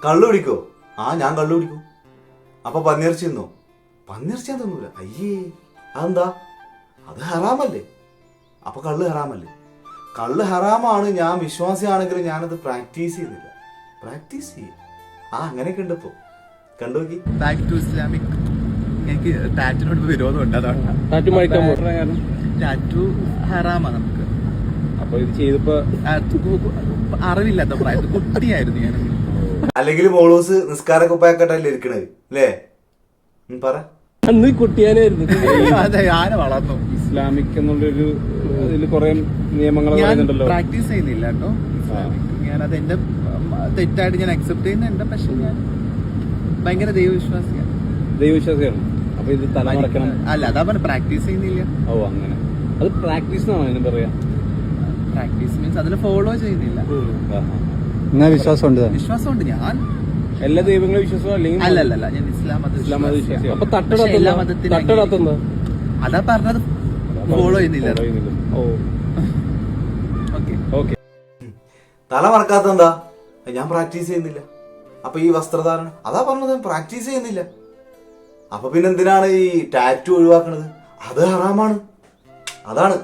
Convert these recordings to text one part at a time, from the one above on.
കള്ളു കുടിക്കോ? ആ, ഞാൻ കള്ളു കുടിക്കും. അപ്പൊ പന്നിയിറച്ചി തിന്നോ? പന്നിയിറച്ചി ഞാൻ തിന്നൂല. അയ്യേ, അതെന്താ? അത് ഹറാമല്ലേ? അപ്പൊ കള്ള് ഹറാമല്ലേ? കള്ള് ഹറാമാണ്. ഞാൻ വിശ്വാസിയാണെങ്കിലും ഞാനത് പ്രാക്ടീസ് ചെയ്യുന്നില്ല. പ്രാക്ടീസ് ചെയ്യും. ആ, അങ്ങനെയൊക്കെ ഉണ്ട്. ഇപ്പൊ കണ്ടു നോക്കി. Back to Islamic. എനിക്ക് ടാറ്റിനോട് വിരോധമുണ്ട്. അതാണ് ടാറ്റു ഹറാമാണ് നമുക്ക്. അപ്പൊ ഇത് ചെയ്തപ്പോ അറിവില്ലാത്ത പ്രായത്തിൽ കുട്ടിയായിരുന്നു ഞാൻ. അല്ലെങ്കിൽ മോളൂസ് നിസ്കാര കുപ്പായക്കെട്ടല്ലേ ഇരിക്കണത് അല്ലേ? പറ. അന്ന് കുട്ടിയാനായിരുന്നു. അതെ, ഞാൻ വളർന്നു. ഇസ്ലാമിക് എന്നുള്ളൊരു ഇതില് കുറെ നിയമങ്ങൾ പ്രാക്ടീസ് ചെയ്യുന്നില്ല കേട്ടോ ഇസ്ലാമിക്. ഞാനത് എന്റെ തെറ്റായിട്ട് ഞാൻ അക്സെപ്റ്റ് ചെയ്യുന്നുണ്ട്. പക്ഷെ ഞാൻ ഭയങ്കര ദൈവവിശ്വാസിയാണ്. ദൈവവിശ്വാസിയാണ്. അപ്പൊ ഇത് തലമറക്കണം. അല്ല, അതാ പറഞ്ഞ പ്രാക്ടീസ് ചെയ്യുന്നില്ല. ഓ, അങ്ങനെ. അത് പ്രാക്ടീസ് എന്നാണ് അതിന് പറയാ. പ്രാക്ടീസ് മീൻസ് അതിൽ ഫോളോ ചെയ്യുന്നില്ല. വിശ്വാസമുണ്ട്. ഞാൻ എല്ലാ ദൈവങ്ങളും വിശ്വാസം അല്ലെങ്കിൽ അല്ലല്ല, ഞാൻ ഇസ്ലാം മത വിശ്വാസി. അപ്പൊ എല്ലാ മതത്തിലും അതാ പറഞ്ഞത് ഫോളോ ചെയ്യുന്നില്ല. ഓക്കെ. തല മറക്കാത്ത എന്താ? ഞാൻ പ്രാക്ടീസ് ചെയ്യുന്നില്ല. അപ്പൊ ഈ വസ്ത്രധാരണം അതാ പറഞ്ഞത്, പ്രാക്ടീസ് ചെയ്യുന്നില്ല. അപ്പൊ പിന്നെ എന്തിനാണ് ഈ ടാറ്റു ഒഴിവാക്കണത്? അത് ഹറാമാണ്. അതാണ്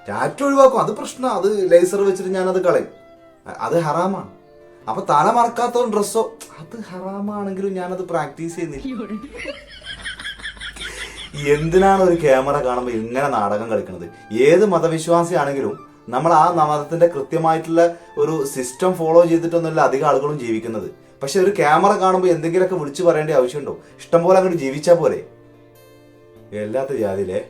ടാറ്റു ഒഴിവാക്കും, അത് പ്രശ്നം. അത് ലേസർ വെച്ചിട്ട് ഞാനത് കളയും, അത് ഹറാമാണ്. അപ്പൊ തല മറക്കാത്ത ഡ്രസ്സോ അത് ഹറാമാണെങ്കിലും ഞാനത് പ്രാക്ടീസ് ചെയ്യുന്നില്ല. എന്തിനാണ് ഒരു ക്യാമറ കാണുമ്പോൾ ഇങ്ങനെ നാടകം കളിക്കുന്നത്? ഏത് മതവിശ്വാസിയാണെങ്കിലും നമ്മൾ ആ മതത്തിന്റെ കൃത്യമായിട്ടുള്ള ഒരു സിസ്റ്റം ഫോളോ ചെയ്തിട്ടൊന്നുമല്ല അധികം ആളുകളും ജീവിക്കുന്നത്. പക്ഷെ ഒരു ക്യാമറ കാണുമ്പോൾ എന്തെങ്കിലുമൊക്കെ വിളിച്ചു പറയേണ്ട ആവശ്യമുണ്ടോ? ഇഷ്ടം പോലെ അങ്ങോട്ട് ജീവിച്ചാൽ പോരെ? എല്ലാത്ത ജാതിയിലെ